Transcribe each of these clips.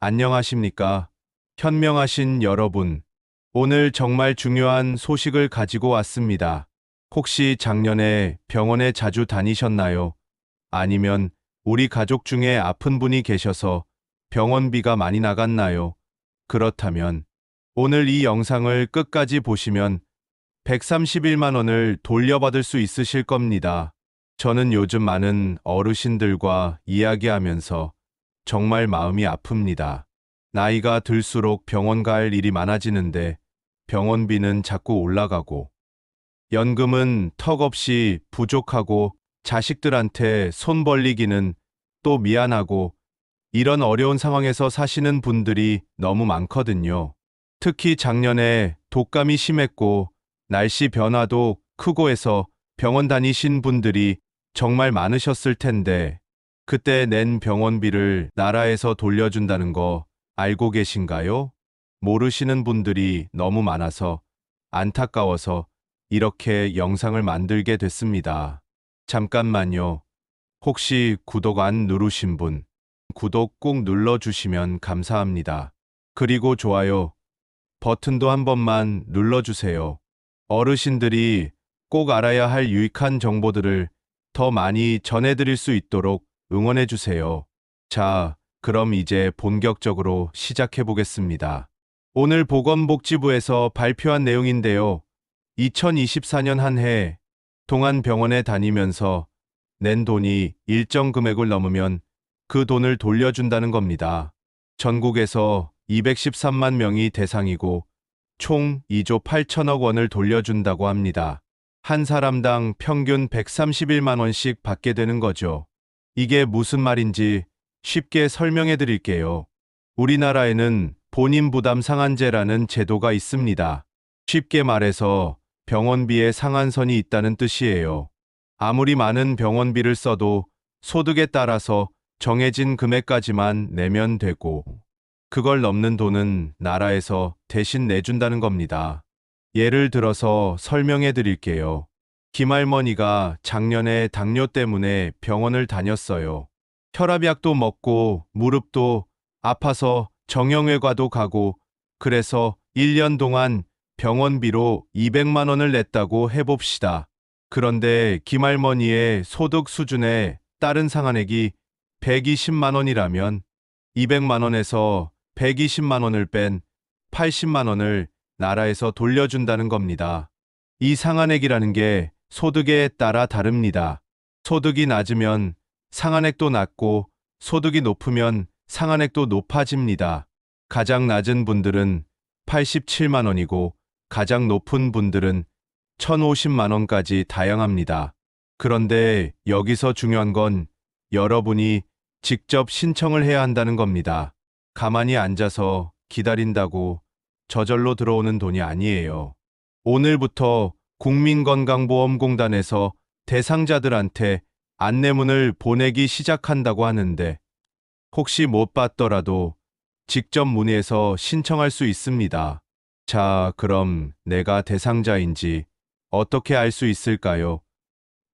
안녕하십니까? 현명하신 여러분. 오늘 정말 중요한 소식을 가지고 왔습니다. 혹시 작년에 병원에 자주 다니셨나요? 아니면 우리 가족 중에 아픈 분이 계셔서 병원비가 많이 나갔나요? 그렇다면 오늘 이 영상을 끝까지 보시면 131만 원을 돌려받을 수 있으실 겁니다. 저는 요즘 많은 어르신들과 이야기하면서 정말 마음이 아픕니다. 나이가 들수록 병원 갈 일이 많아지는데 병원비는 자꾸 올라가고 연금은 턱없이 부족하고 자식들한테 손 벌리기는 또 미안하고 이런 어려운 상황에서 사시는 분들이 너무 많거든요. 특히 작년에 독감이 심했고 날씨 변화도 크고 해서 병원 다니신 분들이 정말 많으셨을 텐데 그때 낸 병원비를 나라에서 돌려준다는 거 알고 계신가요? 모르시는 분들이 너무 많아서 안타까워서 이렇게 영상을 만들게 됐습니다. 잠깐만요. 혹시 구독 안 누르신 분, 구독 꼭 눌러주시면 감사합니다. 그리고 좋아요 버튼도 한 번만 눌러주세요. 어르신들이 꼭 알아야 할 유익한 정보들을 더 많이 전해드릴 수 있도록 응원해주세요. 자, 그럼 이제 본격적으로 시작해보겠습니다. 오늘 보건복지부에서 발표한 내용인데요. 2024년 한 해 동안 병원에 다니면서 낸 돈이 일정 금액을 넘으면 그 돈을 돌려준다는 겁니다. 전국에서 213만 명이 대상이고 총 2조 8천억 원을 돌려준다고 합니다. 한 사람당 평균 131만 원씩 받게 되는 거죠. 이게 무슨 말인지 쉽게 설명해 드릴게요. 우리나라에는 본인 부담 상한제라는 제도가 있습니다. 쉽게 말해서 병원비에 상한선이 있다는 뜻이에요. 아무리 많은 병원비를 써도 소득에 따라서 정해진 금액까지만 내면 되고 그걸 넘는 돈은 나라에서 대신 내준다는 겁니다. 예를 들어서 설명해 드릴게요. 김할머니가 작년에 당뇨 때문에 병원을 다녔어요. 혈압약도 먹고 무릎도 아파서 정형외과도 가고 그래서 1년 동안 병원비로 200만 원을 냈다고 해봅시다. 그런데 김할머니의 소득 수준에 따른 상한액이 120만 원이라면 200만 원에서 120만 원을 뺀 80만 원을 나라에서 돌려준다는 겁니다. 이 상한액이라는 게 소득에 따라 다릅니다. 소득이 낮으면 상한액도 낮고 소득이 높으면 상한액도 높아집니다. 가장 낮은 분들은 87만 원이고 가장 높은 분들은 1050만 원까지 다양합니다. 그런데 여기서 중요한 건 여러분이 직접 신청을 해야 한다는 겁니다. 가만히 앉아서 기다린다고 저절로 들어오는 돈이 아니에요. 오늘부터 국민건강보험공단에서 대상자들한테 안내문을 보내기 시작한다고 하는데 혹시 못 받더라도 직접 문의해서 신청할 수 있습니다. 자, 그럼 내가 대상자인지 어떻게 알 수 있을까요?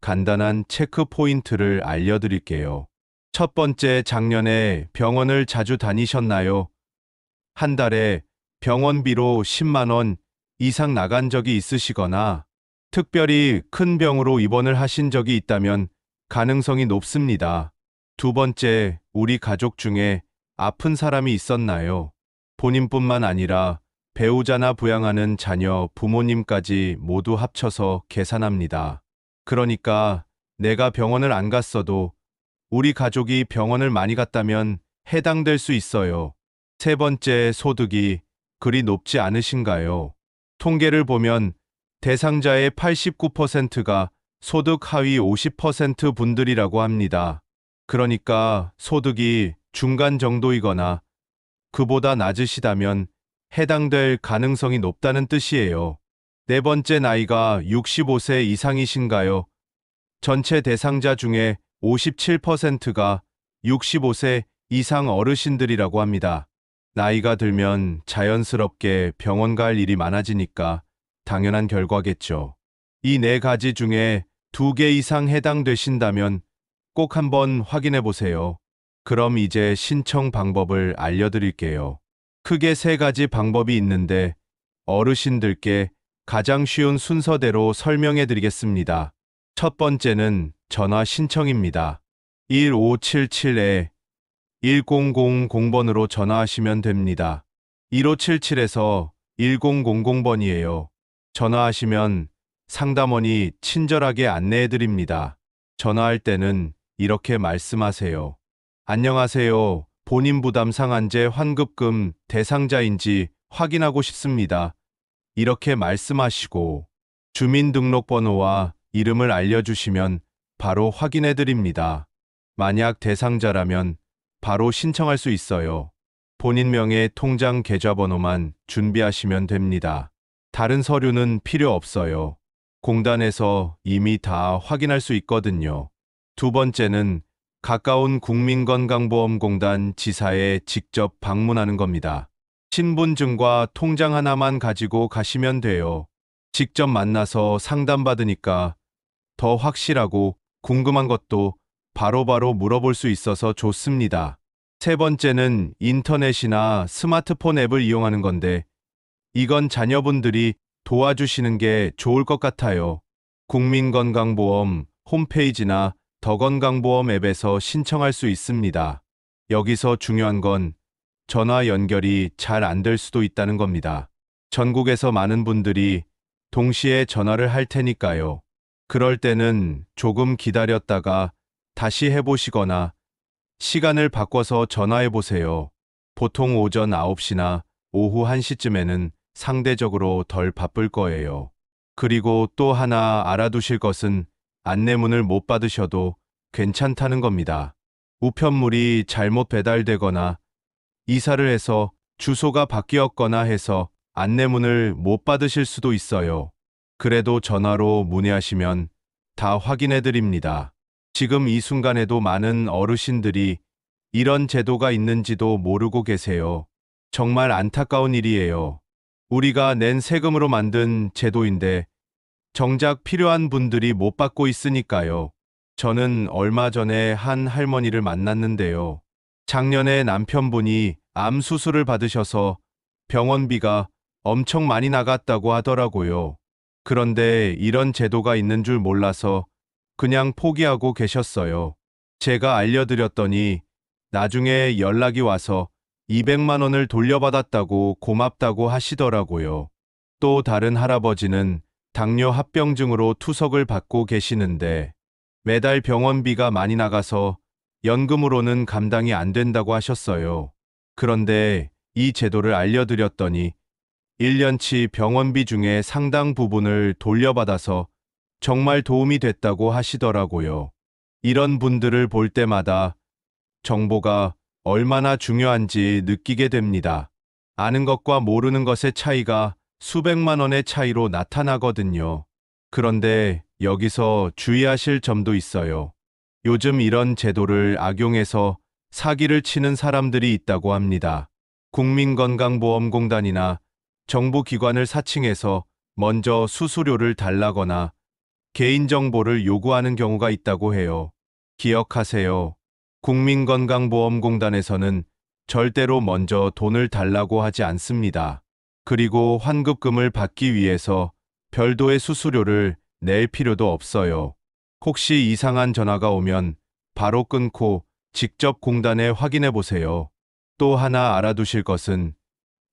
간단한 체크 포인트를 알려드릴게요. 첫 번째, 작년에 병원을 자주 다니셨나요? 한 달에 병원비로 10만 원 이상 나간 적이 있으시거나 특별히 큰 병으로 입원을 하신 적이 있다면 가능성이 높습니다. 두 번째, 우리 가족 중에 아픈 사람이 있었나요? 본인뿐만 아니라 배우자나 부양하는 자녀, 부모님까지 모두 합쳐서 계산합니다. 그러니까 내가 병원을 안 갔어도 우리 가족이 병원을 많이 갔다면 해당될 수 있어요. 세 번째, 소득이 그리 높지 않으신가요? 통계를 보면 대상자의 89%가 소득 하위 50% 분들이라고 합니다. 그러니까 소득이 중간 정도이거나 그보다 낮으시다면 해당될 가능성이 높다는 뜻이에요. 네 번째, 나이가 65세 이상이신가요? 전체 대상자 중에 57%가 65세 이상 어르신들이라고 합니다. 나이가 들면 자연스럽게 병원 갈 일이 많아지니까 당연한 결과겠죠. 이 네 가지 중에 2개 이상 해당되신다면 꼭 한번 확인해 보세요. 그럼 이제 신청 방법을 알려드릴게요. 크게 세 가지 방법이 있는데 어르신들께 가장 쉬운 순서대로 설명해 드리겠습니다. 첫 번째는 전화 신청입니다. 1577에 1000번으로 전화하시면 됩니다. 1577에서 1000번이에요. 전화하시면 상담원이 친절하게 안내해 드립니다. 전화할 때는 이렇게 말씀하세요. 안녕하세요. 본인 부담 상한제 환급금 대상자인지 확인하고 싶습니다. 이렇게 말씀하시고 주민등록번호와 이름을 알려주시면 바로 확인해 드립니다. 만약 대상자라면 바로 신청할 수 있어요. 본인 명의 통장 계좌번호만 준비하시면 됩니다. 다른 서류는 필요 없어요. 공단에서 이미 다 확인할 수 있거든요. 두 번째는 가까운 국민건강보험공단 지사에 직접 방문하는 겁니다. 신분증과 통장 하나만 가지고 가시면 돼요. 직접 만나서 상담받으니까 더 확실하고 궁금한 것도 바로바로 물어볼 수 있어서 좋습니다. 세 번째는 인터넷이나 스마트폰 앱을 이용하는 건데 이건 자녀분들이 도와주시는 게 좋을 것 같아요. 국민건강보험 홈페이지나 더건강보험 앱에서 신청할 수 있습니다. 여기서 중요한 건 전화 연결이 잘 안 될 수도 있다는 겁니다. 전국에서 많은 분들이 동시에 전화를 할 테니까요. 그럴 때는 조금 기다렸다가 다시 해보시거나 시간을 바꿔서 전화해 보세요. 보통 오전 9시나 오후 1시쯤에는 상대적으로 덜 바쁠 거예요. 그리고 또 하나 알아두실 것은 안내문을 못 받으셔도 괜찮다는 겁니다. 우편물이 잘못 배달되거나 이사를 해서 주소가 바뀌었거나 해서 안내문을 못 받으실 수도 있어요. 그래도 전화로 문의하시면 다 확인해 드립니다. 지금 이 순간에도 많은 어르신들이 이런 제도가 있는지도 모르고 계세요. 정말 안타까운 일이에요. 우리가 낸 세금으로 만든 제도인데 정작 필요한 분들이 못 받고 있으니까요. 저는 얼마 전에 한 할머니를 만났는데요. 작년에 남편분이 암 수술을 받으셔서 병원비가 엄청 많이 나갔다고 하더라고요. 그런데 이런 제도가 있는 줄 몰라서 그냥 포기하고 계셨어요. 제가 알려드렸더니 나중에 연락이 와서 200만 원을 돌려받았다고 고맙다고 하시더라고요. 또 다른 할아버지는 당뇨 합병증으로 투석을 받고 계시는데 매달 병원비가 많이 나가서 연금으로는 감당이 안 된다고 하셨어요. 그런데 이 제도를 알려드렸더니 1년치 병원비 중에 상당 부분을 돌려받아서 정말 도움이 됐다고 하시더라고요. 이런 분들을 볼 때마다 정보가 얼마나 중요한지 느끼게 됩니다. 아는 것과 모르는 것의 차이가 수백만 원의 차이로 나타나거든요. 그런데 여기서 주의하실 점도 있어요. 요즘 이런 제도를 악용해서 사기를 치는 사람들이 있다고 합니다. 국민건강보험공단이나 정부기관을 사칭해서 먼저 수수료를 달라거나 개인정보를 요구하는 경우가 있다고 해요. 기억하세요. 국민건강보험공단에서는 절대로 먼저 돈을 달라고 하지 않습니다. 그리고 환급금을 받기 위해서 별도의 수수료를 낼 필요도 없어요. 혹시 이상한 전화가 오면 바로 끊고 직접 공단에 확인해 보세요. 또 하나 알아두실 것은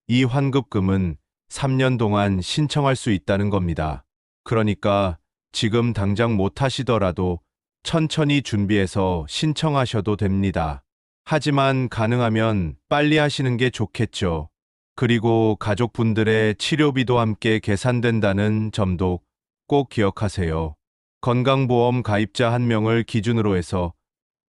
이 환급금은 3년 동안 신청할 수 있다는 겁니다. 그러니까 지금 당장 못 하시더라도 천천히 준비해서 신청하셔도 됩니다. 하지만 가능하면 빨리 하시는 게 좋겠죠. 그리고 가족분들의 치료비도 함께 계산된다는 점도 꼭 기억하세요. 건강보험 가입자 1명을 기준으로 해서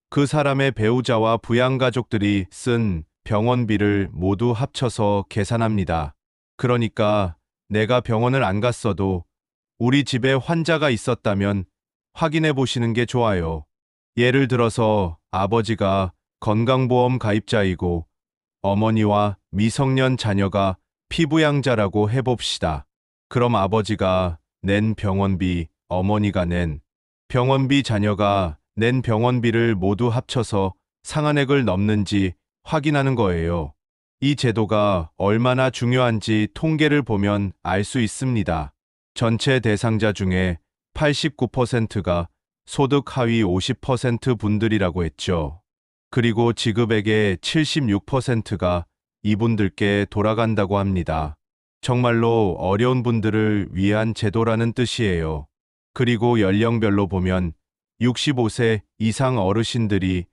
그 사람의 배우자와 부양가족들이 쓴 병원비를 모두 합쳐서 계산합니다. 그러니까 내가 병원을 안 갔어도 우리 집에 환자가 있었다면 확인해 보시는 게 좋아요. 예를 들어서 아버지가 건강보험 가입자이고 어머니와 미성년 자녀가 피부양자라고 해봅시다. 그럼 아버지가 낸 병원비, 어머니가 낸 병원비, 자녀가 낸 병원비를 모두 합쳐서 상한액을 넘는지 확인하는 거예요. 이 제도가 얼마나 중요한지 통계를 보면 알 수 있습니다. 전체 대상자 중에 89%가 소득 하위 50% 분들이라고 했죠. 그리고 지급액의 76%가 이분들께 돌아간다고 합니다. 정말로 어려운 분들을 위한 제도라는 뜻이에요. 그리고 연령별로 보면 65세 이상 어르신들이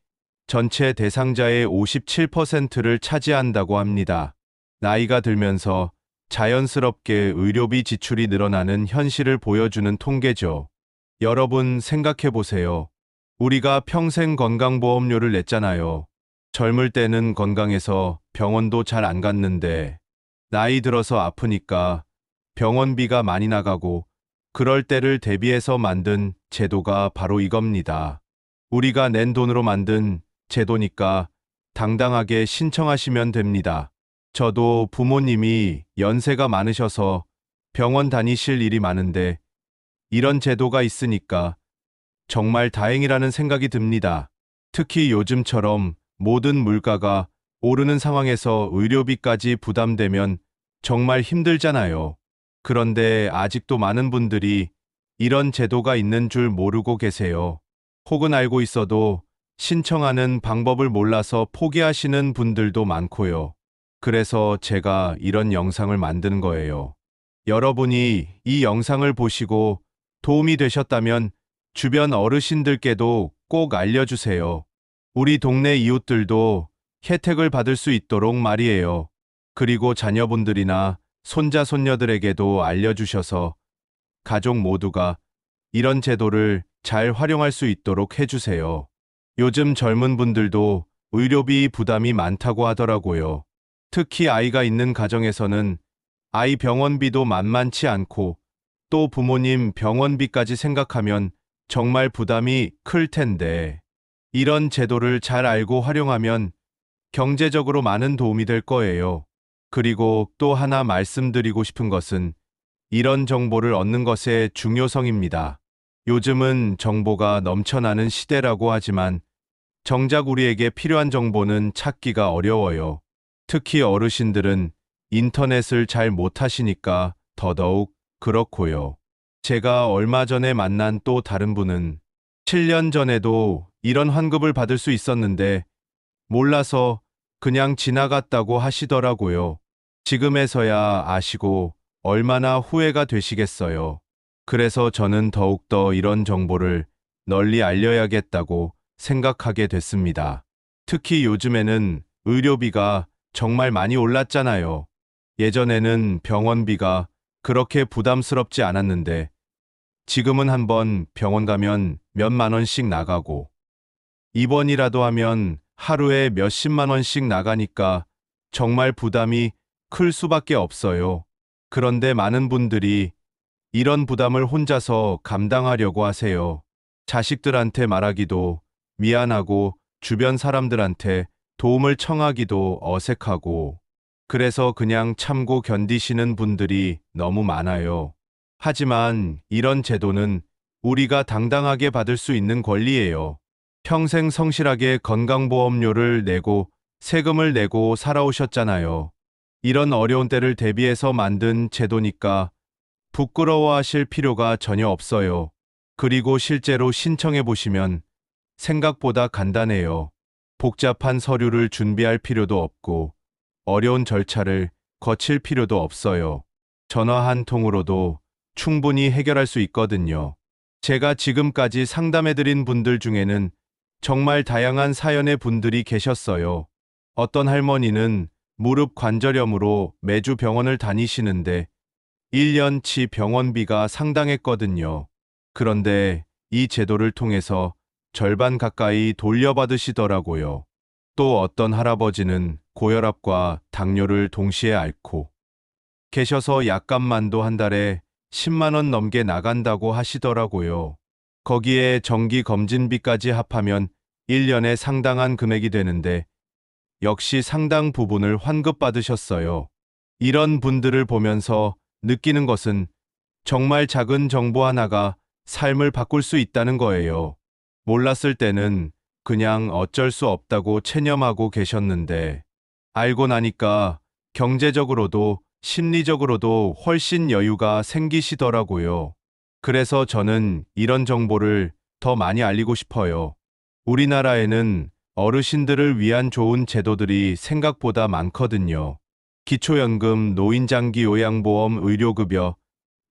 전체 대상자의 57%를 차지한다고 합니다. 나이가 들면서 자연스럽게 의료비 지출이 늘어나는 현실을 보여주는 통계죠. 여러분 생각해 보세요. 우리가 평생 건강보험료를 냈잖아요. 젊을 때는 건강해서 병원도 잘 안 갔는데, 나이 들어서 아프니까 병원비가 많이 나가고, 그럴 때를 대비해서 만든 제도가 바로 이겁니다. 우리가 낸 돈으로 만든 제도니까 당당하게 신청하시면 됩니다. 저도 부모님이 연세가 많으셔서 병원 다니실 일이 많은데 이런 제도가 있으니까 정말 다행이라는 생각이 듭니다. 특히 요즘처럼 모든 물가가 오르는 상황에서 의료비까지 부담되면 정말 힘들잖아요. 그런데 아직도 많은 분들이 이런 제도가 있는 줄 모르고 계세요. 혹은 알고 있어도 신청하는 방법을 몰라서 포기하시는 분들도 많고요. 그래서 제가 이런 영상을 만드는 거예요. 여러분이 이 영상을 보시고 도움이 되셨다면 주변 어르신들께도 꼭 알려주세요. 우리 동네 이웃들도 혜택을 받을 수 있도록 말이에요. 그리고 자녀분들이나 손자, 손녀들에게도 알려주셔서 가족 모두가 이런 제도를 잘 활용할 수 있도록 해주세요. 요즘 젊은 분들도 의료비 부담이 많다고 하더라고요. 특히 아이가 있는 가정에서는 아이 병원비도 만만치 않고 또 부모님 병원비까지 생각하면 정말 부담이 클 텐데 이런 제도를 잘 알고 활용하면 경제적으로 많은 도움이 될 거예요. 그리고 또 하나 말씀드리고 싶은 것은 이런 정보를 얻는 것의 중요성입니다. 요즘은 정보가 넘쳐나는 시대라고 하지만 정작 우리에게 필요한 정보는 찾기가 어려워요. 특히 어르신들은 인터넷을 잘 못하시니까 더더욱 그렇고요. 제가 얼마 전에 만난 또 다른 분은 7년 전에도 이런 환급을 받을 수 있었는데 몰라서 그냥 지나갔다고 하시더라고요. 지금에서야 아시고 얼마나 후회가 되시겠어요. 그래서 저는 더욱더 이런 정보를 널리 알려야겠다고 생각하게 됐습니다. 특히 요즘에는 의료비가 정말 많이 올랐잖아요. 예전에는 병원비가 그렇게 부담스럽지 않았는데 지금은 한번 병원 가면 몇만 원씩 나가고 입원이라도 하면 하루에 몇십만 원씩 나가니까 정말 부담이 클 수밖에 없어요. 그런데 많은 분들이 이런 부담을 혼자서 감당하려고 하세요. 자식들한테 말하기도 미안하고 주변 사람들한테 도움을 청하기도 어색하고 그래서 그냥 참고 견디시는 분들이 너무 많아요. 하지만 이런 제도는 우리가 당당하게 받을 수 있는 권리예요. 평생 성실하게 건강보험료를 내고 세금을 내고 살아오셨잖아요. 이런 어려운 때를 대비해서 만든 제도니까 부끄러워하실 필요가 전혀 없어요. 그리고 실제로 신청해 보시면 생각보다 간단해요. 복잡한 서류를 준비할 필요도 없고 어려운 절차를 거칠 필요도 없어요. 전화 한 통으로도 충분히 해결할 수 있거든요. 제가 지금까지 상담해드린 분들 중에는 정말 다양한 사연의 분들이 계셨어요. 어떤 할머니는 무릎 관절염으로 매주 병원을 다니시는데 1년치 병원비가 상당했거든요. 그런데 이 제도를 통해서 절반 가까이 돌려받으시더라고요. 또 어떤 할아버지는 고혈압과 당뇨를 동시에 앓고 계셔서 약값만도 한 달에 10만 원 넘게 나간다고 하시더라고요. 거기에 정기 검진비까지 합하면 1년에 상당한 금액이 되는데 역시 상당 부분을 환급받으셨어요. 이런 분들을 보면서 느끼는 것은 정말 작은 정보 하나가 삶을 바꿀 수 있다는 거예요. 몰랐을 때는 그냥 어쩔 수 없다고 체념하고 계셨는데, 알고 나니까 경제적으로도 심리적으로도 훨씬 여유가 생기시더라고요. 그래서 저는 이런 정보를 더 많이 알리고 싶어요. 우리나라에는 어르신들을 위한 좋은 제도들이 생각보다 많거든요. 기초연금, 노인장기 요양보험, 의료급여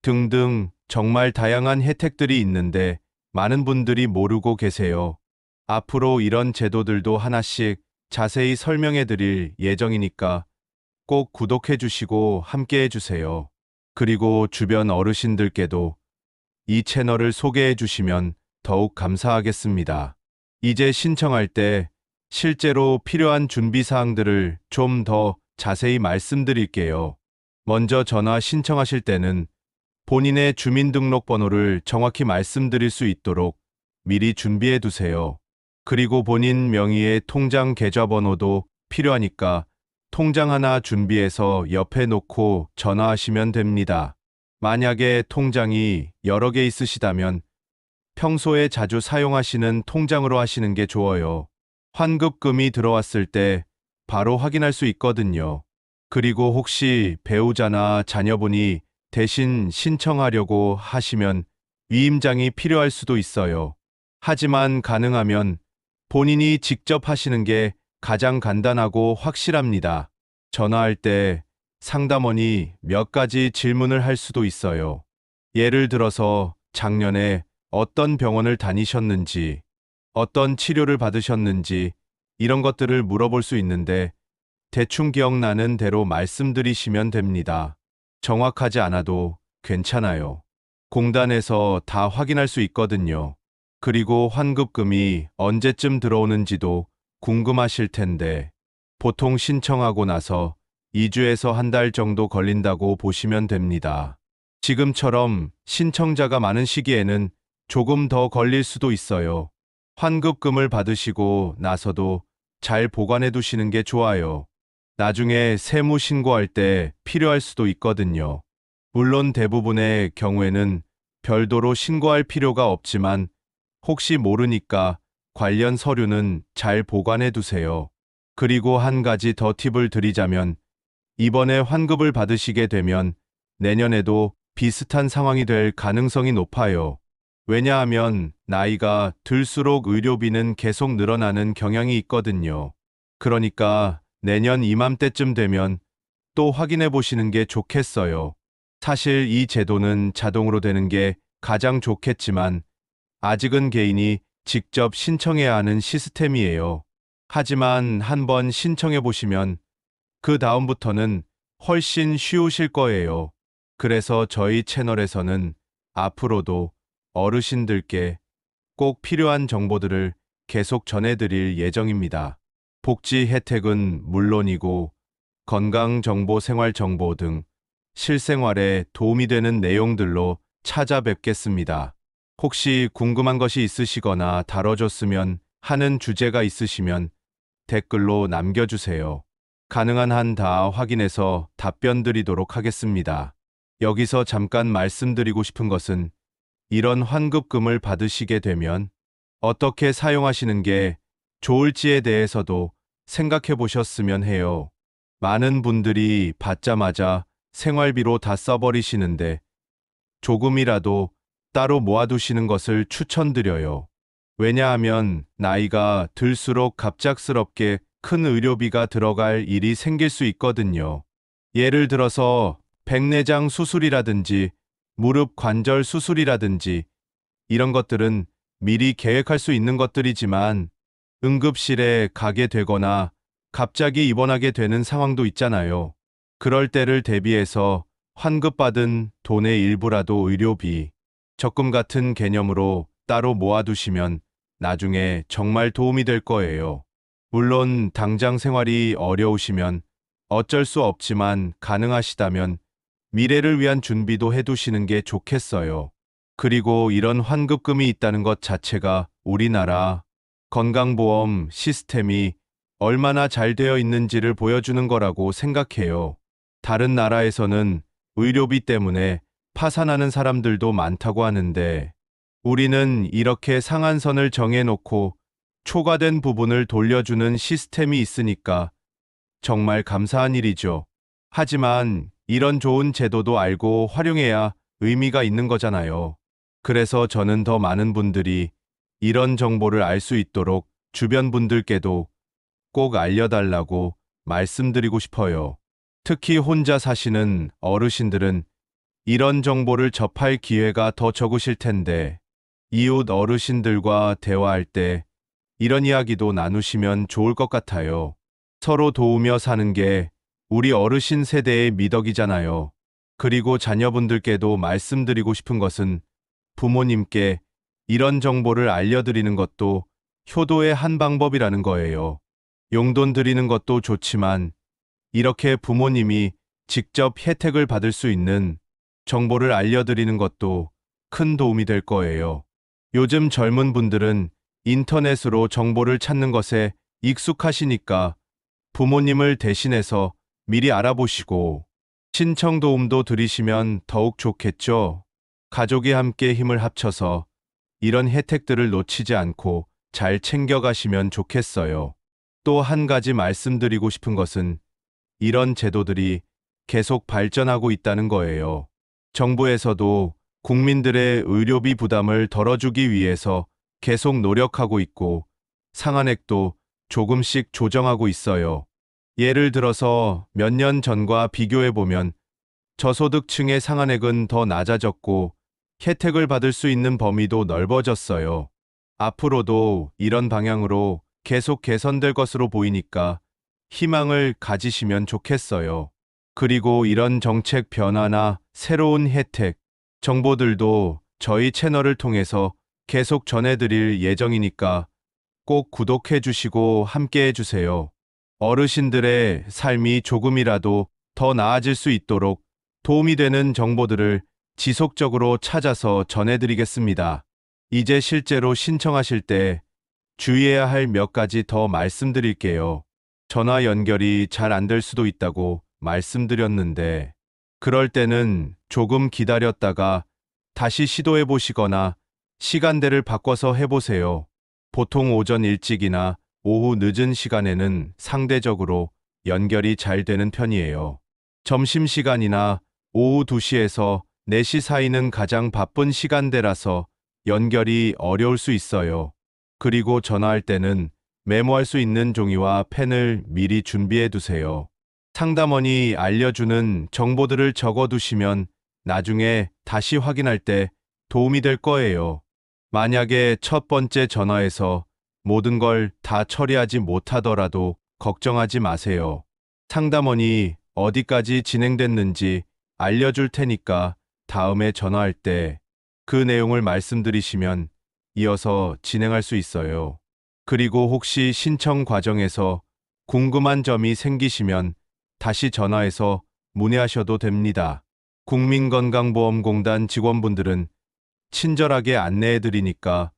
등등 정말 다양한 혜택들이 있는데 많은 분들이 모르고 계세요. 앞으로 이런 제도들도 하나씩 자세히 설명해 드릴 예정이니까 꼭 구독해 주시고 함께 해 주세요. 그리고 주변 어르신들께도 이 채널을 소개해 주시면 더욱 감사하겠습니다. 이제 신청할 때 실제로 필요한 준비 사항들을 좀 더 자세히 말씀드릴게요. 먼저 전화 신청하실 때는 본인의 주민등록번호를 정확히 말씀드릴 수 있도록 미리 준비해 두세요. 그리고 본인 명의의 통장 계좌번호도 필요하니까 통장 하나 준비해서 옆에 놓고 전화하시면 됩니다. 만약에 통장이 여러 개 있으시다면 평소에 자주 사용하시는 통장으로 하시는 게 좋아요. 환급금이 들어왔을 때 바로 확인할 수 있거든요. 그리고 혹시 배우자나 자녀분이 대신 신청하려고 하시면 위임장이 필요할 수도 있어요. 하지만 가능하면 본인이 직접 하시는 게 가장 간단하고 확실합니다. 전화할 때 상담원이 몇 가지 질문을 할 수도 있어요. 예를 들어서 작년에 어떤 병원을 다니셨는지, 어떤 치료를 받으셨는지, 이런 것들을 물어볼 수 있는데 대충 기억나는 대로 말씀드리시면 됩니다. 정확하지 않아도 괜찮아요. 공단에서 다 확인할 수 있거든요. 그리고 환급금이 언제쯤 들어오는지도 궁금하실 텐데, 보통 신청하고 나서 2주에서 한 달 정도 걸린다고 보시면 됩니다. 지금처럼 신청자가 많은 시기에는 조금 더 걸릴 수도 있어요. 환급금을 받으시고 나서도 잘 보관해 두시는 게 좋아요. 나중에 세무 신고할 때 필요할 수도 있거든요. 물론 대부분의 경우에는 별도로 신고할 필요가 없지만 혹시 모르니까 관련 서류는 잘 보관해 두세요. 그리고 한 가지 더 팁을 드리자면 이번에 환급을 받으시게 되면 내년에도 비슷한 상황이 될 가능성이 높아요. 왜냐하면 나이가 들수록 의료비는 계속 늘어나는 경향이 있거든요. 그러니까 내년 이맘때쯤 되면 또 확인해 보시는 게 좋겠어요. 사실 이 제도는 자동으로 되는 게 가장 좋겠지만 아직은 개인이 직접 신청해야 하는 시스템이에요. 하지만 한번 신청해 보시면 그 다음부터는 훨씬 쉬우실 거예요. 그래서 저희 채널에서는 앞으로도 어르신들께 꼭 필요한 정보들을 계속 전해드릴 예정입니다. 복지 혜택은 물론이고 건강정보, 생활정보 등 실생활에 도움이 되는 내용들로 찾아뵙겠습니다. 혹시 궁금한 것이 있으시거나 다뤄줬으면 하는 주제가 있으시면 댓글로 남겨주세요. 가능한 한 다 확인해서 답변 드리도록 하겠습니다. 여기서 잠깐 말씀드리고 싶은 것은 이런 환급금을 받으시게 되면 어떻게 사용하시는 게 좋을지에 대해서도 생각해 보셨으면 해요. 많은 분들이 받자마자 생활비로 다 써버리시는데 조금이라도 따로 모아두시는 것을 추천드려요. 왜냐하면 나이가 들수록 갑작스럽게 큰 의료비가 들어갈 일이 생길 수 있거든요. 예를 들어서 백내장 수술이라든지 무릎 관절 수술이라든지 이런 것들은 미리 계획할 수 있는 것들이지만 응급실에 가게 되거나 갑자기 입원하게 되는 상황도 있잖아요. 그럴 때를 대비해서 환급받은 돈의 일부라도 의료비, 적금 같은 개념으로 따로 모아두시면 나중에 정말 도움이 될 거예요. 물론 당장 생활이 어려우시면 어쩔 수 없지만 가능하시다면 미래를 위한 준비도 해두시는 게 좋겠어요. 그리고 이런 환급금이 있다는 것 자체가 우리나라 건강보험 시스템이 얼마나 잘 되어 있는지를 보여주는 거라고 생각해요. 다른 나라에서는 의료비 때문에 파산하는 사람들도 많다고 하는데 우리는 이렇게 상한선을 정해놓고 초과된 부분을 돌려주는 시스템이 있으니까 정말 감사한 일이죠. 하지만 이런 좋은 제도도 알고 활용해야 의미가 있는 거잖아요. 그래서 저는 더 많은 분들이 이런 정보를 알 수 있도록 주변 분들께도 꼭 알려달라고 말씀드리고 싶어요. 특히 혼자 사시는 어르신들은 이런 정보를 접할 기회가 더 적으실 텐데, 이웃 어르신들과 대화할 때 이런 이야기도 나누시면 좋을 것 같아요. 서로 도우며 사는 게 우리 어르신 세대의 미덕이잖아요. 그리고 자녀분들께도 말씀드리고 싶은 것은 부모님께 이런 정보를 알려드리는 것도 효도의 한 방법이라는 거예요. 용돈 드리는 것도 좋지만 이렇게 부모님이 직접 혜택을 받을 수 있는 정보를 알려드리는 것도 큰 도움이 될 거예요. 요즘 젊은 분들은 인터넷으로 정보를 찾는 것에 익숙하시니까 부모님을 대신해서 미리 알아보시고 신청 도움도 드리시면 더욱 좋겠죠. 가족이 함께 힘을 합쳐서 이런 혜택들을 놓치지 않고 잘 챙겨가시면 좋겠어요. 또 한 가지 말씀드리고 싶은 것은 이런 제도들이 계속 발전하고 있다는 거예요. 정부에서도 국민들의 의료비 부담을 덜어주기 위해서 계속 노력하고 있고 상한액도 조금씩 조정하고 있어요. 예를 들어서 몇 년 전과 비교해 보면 저소득층의 상한액은 더 낮아졌고 혜택을 받을 수 있는 범위도 넓어졌어요. 앞으로도 이런 방향으로 계속 개선될 것으로 보이니까 희망을 가지시면 좋겠어요. 그리고 이런 정책 변화나 새로운 혜택, 정보들도 저희 채널을 통해서 계속 전해드릴 예정이니까 꼭 구독해 주시고 함께 해주세요. 어르신들의 삶이 조금이라도 더 나아질 수 있도록 도움이 되는 정보들을 지속적으로 찾아서 전해드리겠습니다. 이제 실제로 신청하실 때 주의해야 할 몇 가지 더 말씀드릴게요. 전화 연결이 잘 안 될 수도 있다고 말씀드렸는데, 그럴 때는 조금 기다렸다가 다시 시도해 보시거나 시간대를 바꿔서 해보세요. 보통 오전 일찍이나 오후 늦은 시간에는 상대적으로 연결이 잘 되는 편이에요. 점심시간이나 오후 2시에서 4시 사이는 가장 바쁜 시간대라서 연결이 어려울 수 있어요. 그리고 전화할 때는 메모할 수 있는 종이와 펜을 미리 준비해 두세요. 상담원이 알려주는 정보들을 적어 두시면 나중에 다시 확인할 때 도움이 될 거예요. 만약에 첫 번째 전화에서 모든 걸 다 처리하지 못하더라도 걱정하지 마세요. 상담원이 어디까지 진행됐는지 알려줄 테니까 다음에 전화할 때 그 내용을 말씀드리시면 이어서 진행할 수 있어요. 그리고 혹시 신청 과정에서 궁금한 점이 생기시면 다시 전화해서 문의하셔도 됩니다. 국민건강보험공단 직원분들은 친절하게 안내해 드리니까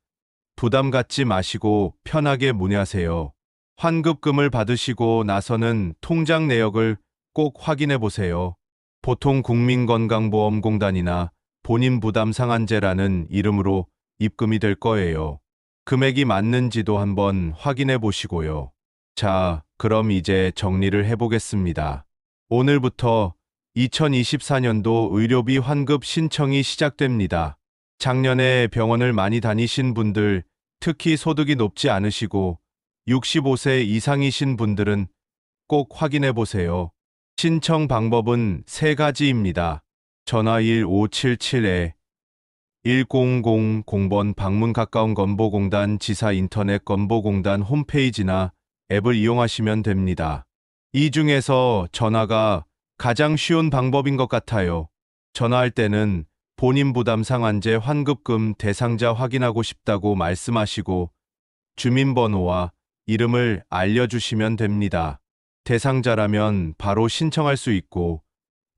부담 갖지 마시고 편하게 문의하세요. 환급금을 받으시고 나서는 통장 내역을 꼭 확인해 보세요. 보통 국민건강보험공단이나 본인 부담 상한제라는 이름으로 입금이 될 거예요. 금액이 맞는지도 한번 확인해 보시고요. 자, 그럼 이제 정리를 해보겠습니다. 오늘부터 2024년도 의료비 환급 신청이 시작됩니다. 작년에 병원을 많이 다니신 분들, 특히 소득이 높지 않으시고 65세 이상이신 분들은 꼭 확인해 보세요. 신청 방법은 3가지입니다. 전화 1577-1000번 방문 가까운 건보공단 지사 인터넷 건보공단 홈페이지나 앱을 이용하시면 됩니다. 이 중에서 전화가 가장 쉬운 방법인 것 같아요. 전화할 때는 본인 부담 상한제 환급금 대상자 확인하고 싶다고 말씀하시고 주민번호와 이름을 알려주시면 됩니다. 대상자라면 바로 신청할 수 있고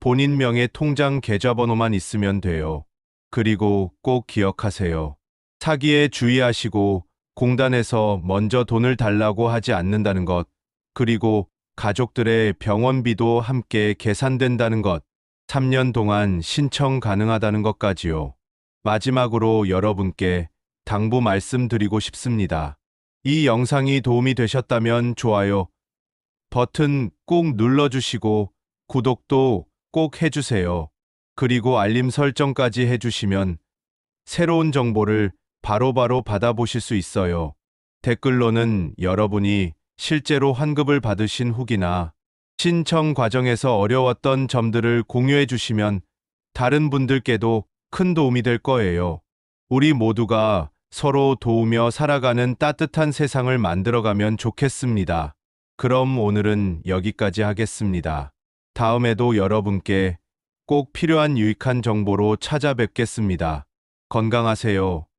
본인 명의 통장 계좌번호만 있으면 돼요. 그리고 꼭 기억하세요. 사기에 주의하시고 공단에서 먼저 돈을 달라고 하지 않는다는 것, 그리고 가족들의 병원비도 함께 계산된다는 것, 3년 동안 신청 가능하다는 것까지요. 마지막으로 여러분께 당부 말씀드리고 싶습니다. 이 영상이 도움이 되셨다면 좋아요 버튼 꼭 눌러주시고 구독도 꼭 해주세요. 그리고 알림 설정까지 해주시면 새로운 정보를 바로바로 받아보실 수 있어요. 댓글로는 여러분이 실제로 환급을 받으신 후기나 신청 과정에서 어려웠던 점들을 공유해 주시면 다른 분들께도 큰 도움이 될 거예요. 우리 모두가 서로 도우며 살아가는 따뜻한 세상을 만들어가면 좋겠습니다. 그럼 오늘은 여기까지 하겠습니다. 다음에도 여러분께 꼭 필요한 유익한 정보로 찾아뵙겠습니다. 건강하세요.